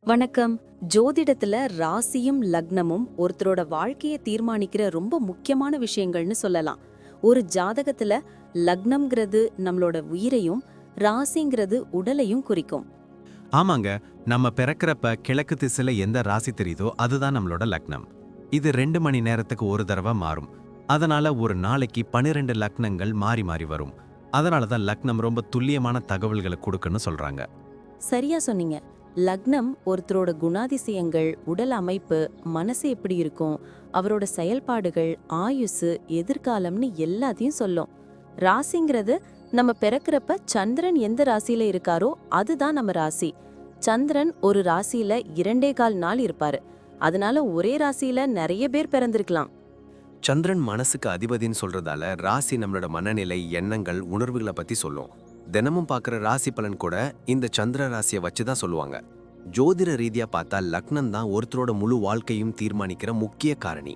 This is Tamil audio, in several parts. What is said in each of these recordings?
வணக்கம். ஜோதிடத்துல ராசியும் லக்னமும் ஒருத்தரோட வாழ்க்கைய தீர்மானிக்கிற ரொம்ப முக்கியமான விஷயங்கள்னு சொல்லலாம். ஒரு ஜாதகத்துல லக்னம்ங்கிறது நம்மளோட உயிரையும், ராசிங்கிறது உடலையும் குறிக்கும். ஆமாங்க. நம்ம பிறக்கிறப்ப கிழக்கு திசையில எந்த ராசி தெரியுதோ அதுதான் நம்மளோட லக்னம். இது 2 மணி நேரத்துக்கு ஒரு தடவை மாறும். அதனால ஒரு நாளைக்கு 12 லக்னங்கள் மாறி மாறி வரும். அதனால தான் லக்னம் ரொம்ப துல்லியமான தகவல்களை கொடுக்குன்னு சொல்றாங்க. சரியா சொன்னீங்க. லக்னம் ஒருத்தரோட குணாதிசயங்கள், உடல் அமைப்பு, மனசு எப்படி இருக்கும், அவரோட செயல்பாடுகள், ஆயுசு, எதிர்காலம்னு எல்லாத்தையும் சொல்லும். ராசிங்கிறது நம்ம பிறக்கிறப்ப சந்திரன் எந்த ராசியில இருக்காரோ அதுதான் நம்ம ராசி. சந்திரன் ஒரு ராசியில 2.25 நாள் இருப்பாரு. அதனால ஒரே ராசியில நிறைய பேர் பிறந்திருக்கலாம். சந்திரன் மனசுக்கு அதிபதின்னு சொல்றதால ராசி நம்மளோட மனநிலை, எண்ணங்கள், உணர்வுகளை பத்தி சொல்லும். தினமும் பார்க்குற ராசி பலன் கூட இந்த சந்திர ராசியை வச்சு தான் சொல்லுவாங்க. ஜோதிட ரீதியா பார்த்தா லக்னம் தான் ஒருத்தரோட முழு வாழ்க்கையும் தீர்மானிக்கிற முக்கிய காரணி.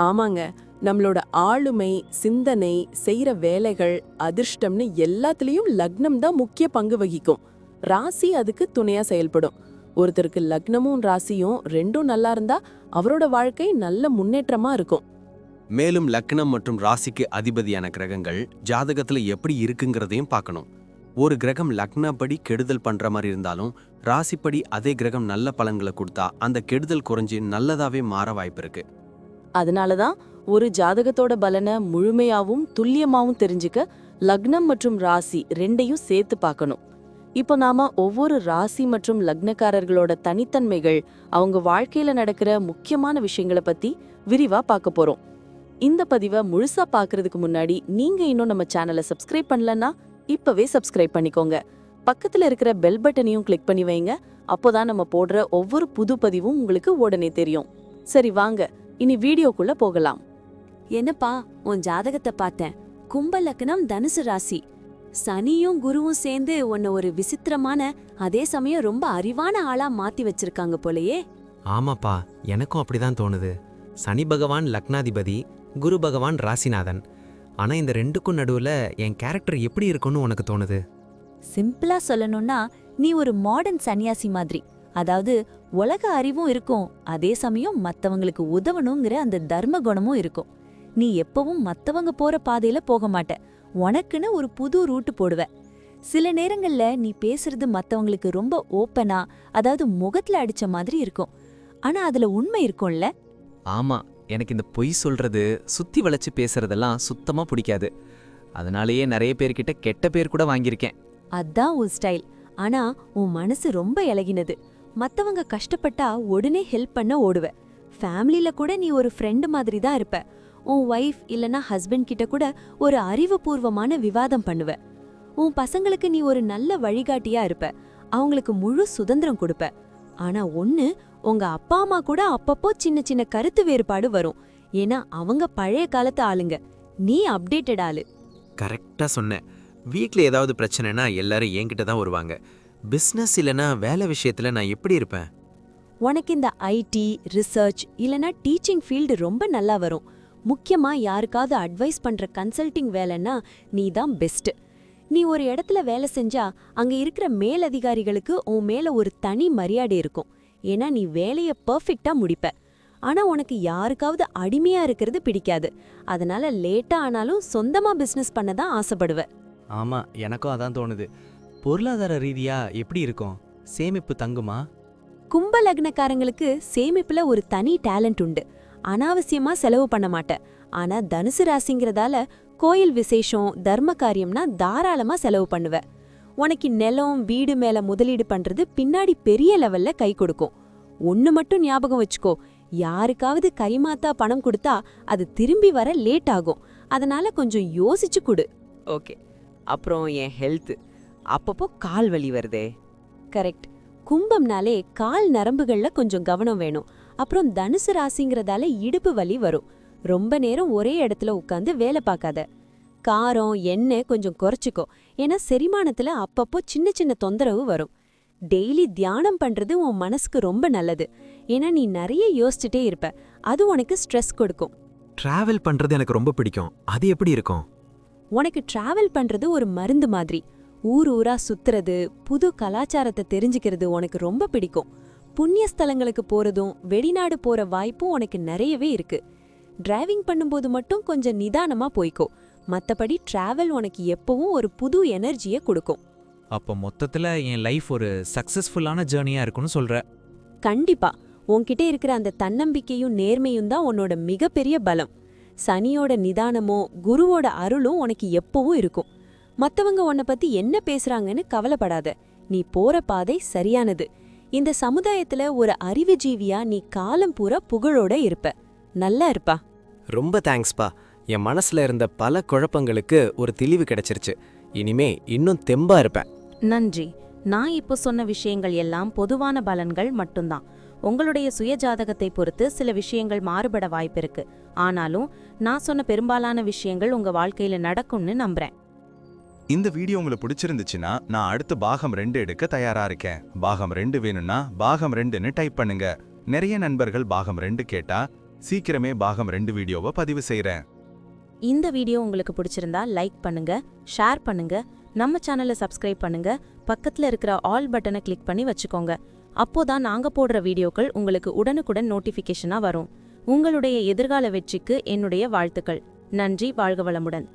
ஆமாங்க, நம்மளோட ஆளுமை, சிந்தனை, செய்யற வேலைகள், அதிர்ஷ்டம்னு எல்லாத்துலயும் லக்னம் தான் முக்கிய பங்கு வகிக்கும். ராசி அதுக்கு துணையா செயல்படும். ஒருத்தருக்கு லக்னமும் ராசியும் ரெண்டும் நல்லா இருந்தா அவரோட வாழ்க்கை நல்ல முன்னேற்றமா இருக்கும். மேலும் லக்னம் மற்றும் ராசிக்கு அதிபதியான கிரகங்கள் ஜாதகத்துல எப்படி இருக்குங்கிறதையும் பார்க்கணும். ஒரு கிரகம் லக்னப்படி கெடுதல் பண்ற மாதிரி இருந்தாலும் ராசிப்படி அதே கிரகம் நல்ல பலன்களை கொடுத்தா அந்த கெடுதல் குறைஞ்சி நல்லதாவே மாற வாய்ப்பு இருக்கு. அதனாலதான் ஒரு ஜாதகத்தோட பலனை முழுமையாவும் துல்லியமாவும் தெரிஞ்சுக்க லக்னம் மற்றும் ராசி ரெண்டையும் சேர்த்து பார்க்கணும். இப்போ நாம ஒவ்வொரு ராசி மற்றும் லக்னக்காரர்களோட தனித்தன்மைகள், அவங்க வாழ்க்கையில நடக்கிற முக்கியமான விஷயங்களை பத்தி விரிவா பார்க்க போறோம். இந்த பதிவை முழுசா பார்க்கறதுக்கு முன்னாடி நீங்க இன்னும் நம்ம சேனலை சப்ஸ்கிரைப் பண்ணலன்னா இப்பவே சப்ஸ்கிரைப் பண்ணிக்கோங்க. பக்கத்துல இருக்கிற பெல் பட்டனையும் கிளிக் பண்ணி வைங்க. அப்போதான் நம்ம போடுற ஒவ்வொரு புது பதிவும் உங்களுக்கு உடனே தெரியும். சரி வாங்க, இனி வீடியோக்குள்ள போகலாம். என்னப்பா, உன் ஜாதகத்தை பார்த்தேன். கும்ப லக்னம், தனுசு ராசி. சனியும் குருவும் சேர்ந்து உன்னை ஒரு விசித்திரமான, அதே சமயம் ரொம்ப அறிவான ஆளா மாத்தி வச்சிருக்காங்க போலயே. ஆமாப்பா, எனக்கும் அப்படிதான் தோணுது. சனி பகவான் லக்னாதிபதி, குரு பகவான் ராசிநாதன். ஆனா இந்த ரெண்டுக்கும் நடுவுல என் கேரக்டர் எப்படி இருக்கும்னு உனக்கு தோணுது? சிம்பிளா சொல்லணும்னா நீ ஒரு மாடர்ன் சன்னியாசி மாதிரி. அதாவது உலக அறிவும் இருக்கும், அதே சமயம் மத்தவங்களுக்கு உதவணுங்கிற அந்த தர்ம குணமும் இருக்கும். நீ எப்பவும் மத்தவங்க போற பாதையில போக மாட்ட, உனக்குன்னு ஒரு புது ரூட்டு போடுவ. சில நேரங்கள்ல நீ பேசுறது மத்தவங்களுக்கு ரொம்ப ஓப்பனா, அதாவது முகத்துல அடிச்ச மாதிரி இருக்கும். ஆனா அதுல உண்மை இருக்கும்ல. ஆமா, எனக்கு இந்த பொய் சொல்றது, சுத்தி வளைச்சு பேசுறதெல்லாம் சுத்தமா பிடிக்காது. அதனாலேயே நிறைய பேர்கிட்ட கெட்ட பேர் கூட வாங்கியிருக்கேன். அதான் உன் ஸ்டைல். ஆனா உன் மனசு ரொம்ப இளகினது. மத்தவங்க கஷ்டப்பட்டா உடனே ஹெல்ப் பண்ண ஓடுவ. ஃபேமிலில கூட நீ ஒரு ஃப்ரெண்டு மாதிரி தான் இருப்ப. உன் ஒய்ஃப் இல்லனா ஹஸ்பண்ட் கிட்ட கூட ஒரு அறிவுபூர்வமான விவாதம் பண்ணுவ. உன் பசங்களுக்கு நீ ஒரு நல்ல வழிகாட்டியா இருப்ப. அவங்களுக்கு முழு சுதந்திரம் கொடுப்ப. ஆனா ஒண்ணு, உங்க அப்பா அம்மா கூட அப்பப்போ சின்ன சின்ன கருத்து வேறுபாடு வரும். ஏன்னா அவங்க பழைய காலத்து ஆளுங்க, நீ அப்டேட்டட் ஆளு. கரெக்டா சொன்னேன். வீட்ல ஏதாவது பிரச்சனைனா எல்லாரும் என்கிட்ட தான் வருவாங்க. பிசினஸ் இல்லனா வேலை விஷயத்துல நான் எப்படி இருப்பேன்? உனக்கு இந்த ஐடி, ரிசர்ச் இல்லனா டீச்சிங் ஃபீல்டு ரொம்ப நல்லா வரும். முக்கியமா யாருக்காவது அட்வைஸ் பண்ற கன்சல்டிங் வேலைன்னா நீ தான் பெஸ்ட். நீ ஒரு இடத்துல வேலை செஞ்சா அங்க இருக்கிற மேலதிகாரிகளுக்கு உன் மேல ஒரு தனி மரியாதை இருக்கும். ஏன்னா நீ வேலைய பெர்ஃபெக்ட்டா முடிப்ப. ஆனா உனக்கு யாருக்காவது அடிமையா இருக்கிறது பிடிக்காது. அதனால லேட்டா ஆனாலும் சொந்தமா பிசினஸ் பண்ண தான் ஆசைப்படுவ. ஆமா, எனக்கும் அதான் தோணுது. பொருளாதார ரீதியா எப்படி இருக்கும்? சேமிப்பு தங்குமா? கும்ப லக்னக்காரங்களுக்கு சேமிப்புல ஒரு தனி டேலண்ட் உண்டு. அனாவசியமா செலவு பண்ண மாட்ட. ஆனா தனுசு ராசிங்கிறதால கோயில் விசேஷம், தர்ம காரியம்னா தாராளமா செலவு பண்ணுவ. உனக்கு நிலம், வீடு மேல முதலீடு பண்றது பின்னாடி பெரிய லெவல்ல கை கொடுக்கும். ஒன்னு மட்டும் ஞாபகம் வச்சுக்கோ, யாருக்காவது கைமாத்தா பணம் கொடுத்தா அது திரும்பி வர லேட் ஆகும். அதனால கொஞ்சம் யோசிச்சு கொடு. ஓகே. அப்புறம் என் ஹெல்த், அப்பப்போ கால் வலி வருதே. கரெக்ட். கும்பம்னாலே கால் நரம்புகள்ல கொஞ்சம் கவனம் வேணும். அப்புறம் தனுசு ராசிங்கிறதால இடுப்பு வலி வரும். ரொம்ப நேரம் ஒரே இடத்துல உட்காந்து வேலை பார்க்காத. காரம், எண்ணெய் கொஞ்சம் குறைச்சிக்கோ. ஏன்னா செரிமானத்துல அப்பப்போ சின்ன சின்ன தொந்தரவு வரும். டெய்லி தியானம் பண்றது உன் மனசுக்கு ரொம்ப நல்லது. ஏன்னா நீ நிறைய யோசிச்சுட்டே இருப்ப, அது உனக்கு ஸ்ட்ரெஸ் கொடுக்கும். டிராவல் பண்றது எனக்கு ரொம்ப பிடிக்கும். அது எப்படி இருக்கும்? உனக்கு டிராவல் பண்றது ஒரு மருந்து மாதிரி. ஊர் ஊரா சுத்துறது, புது கலாச்சாரத்தை தெரிஞ்சுக்கிறது உனக்கு ரொம்ப பிடிக்கும். புண்ணிய ஸ்தலங்களுக்கு போறதும் வெளிநாடு போற வாய்ப்பும் உனக்கு நிறையவே இருக்கு. டிரைவிங் பண்ணும்போது மட்டும் கொஞ்சம் நிதானமா போய்க்கோ. மத்தபடி டிராவல் உனக்கு எப்பவும் ஒரு புது எனர்ஜியை கொடுக்கும். அப்போ மொத்தத்துல என் லைஃப் ஒரு சக்சஸ்ஃபுல்லான ஜேர்னியா இருக்கும்னு சொல்ற. கண்டிப்பா உன்கிட்ட இருக்கிற அந்த தன்னம்பிக்கையும் நேர்மையும் தான் உன்னோட மிகப்பெரிய பலம். சனியோட நிதானமோ குருவோட அருளும் உனக்கு எப்பவும் இருக்கும். மத்தவங்க உன்னை பத்தி என்ன பேசுறாங்கன்னு கவலைப்படாத. நீ போற பாதை சரியானது. இந்த சமுதாயத்துல ஒரு அறிவுஜீவியா நீ காலம் பூரா புகழோட இருப்ப. நல்லா இருப்பா. ரொம்ப தேங்க்ஸ்பா. என் மனசுல இருந்த பல குழப்பங்களுக்கு ஒரு தெளிவு கிடைச்சிருச்சு. இனிமே இன்னும் தெம்பா இருப்பேன். நன்றி. நான் இப்போ சொன்ன விஷயங்கள் எல்லாம் பொதுவான பலன்கள் மட்டும்தான். உங்களுடைய சுய ஜாதகத்தை பொறுத்து சில விஷயங்கள் மாறுபட வாய்ப்பிருக்கு. ஆனாலும் நான் சொன்ன பெரும்பாலான விஷயங்கள் உங்க வாழ்க்கையில நடக்கும்னு நம்புறேன். இந்த வீடியோ உங்களுக்கு பிடிச்சிருந்துச்சுன்னா நான் அடுத்து பாகம் 2 எடுக்க தயாரா இருக்கேன். பாகம் 2 வேணும்னா பாகம் 2ன்னு டைப் பண்ணுங்க. நிறைய நண்பர்கள் பாகம் 2 கேட்டா சீக்கிரமே பாகம் 2 வீடியோவை பதிவு செய்றேன். இந்த வீடியோ உங்களுக்கு பிடிச்சிருந்தா லைக் பண்ணுங்க, ஷேர் பண்ணுங்க, நம்ம சேனலை சப்ஸ்கிரைப் பண்ணுங்க, பக்கத்துல இருக்கிற ஆல் பட்டனை கிளிக் பண்ணி வச்சுக்கோங்க. அப்போதான் நாங்க போடுற வீடியோக்கள் உங்களுக்கு உடனுக்குடன் நோட்டிஃபிகேஷனா வரும். உங்களுடைய எதிர்கால வெற்றிக்கு என்னுடைய வாழ்த்துக்கள். நன்றி. வாழ்க வளமுடன்.